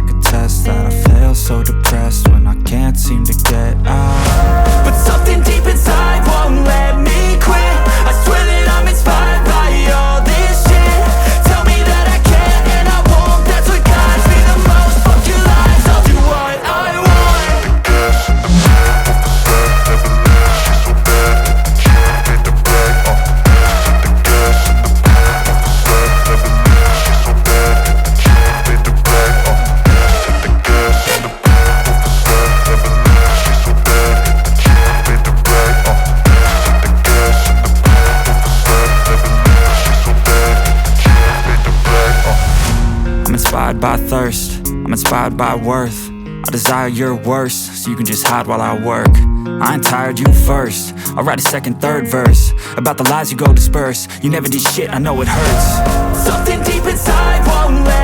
could test that I fail so depressed when I can't seem to get out. But something deep inside won't let me quit. I swear that I'm inspired by all this shit. Tell me that I can and I won't. That's what guides me the most. Fuck your lies, I'll do what I want. I'm inspired by thirst, I'm inspired by worth. I desire your worst, so you can just hide while I work. I ain't tired, you first. I'll write a second, third verse about the lies you go disperse. You never did shit, I know it hurts. Something deep inside won't let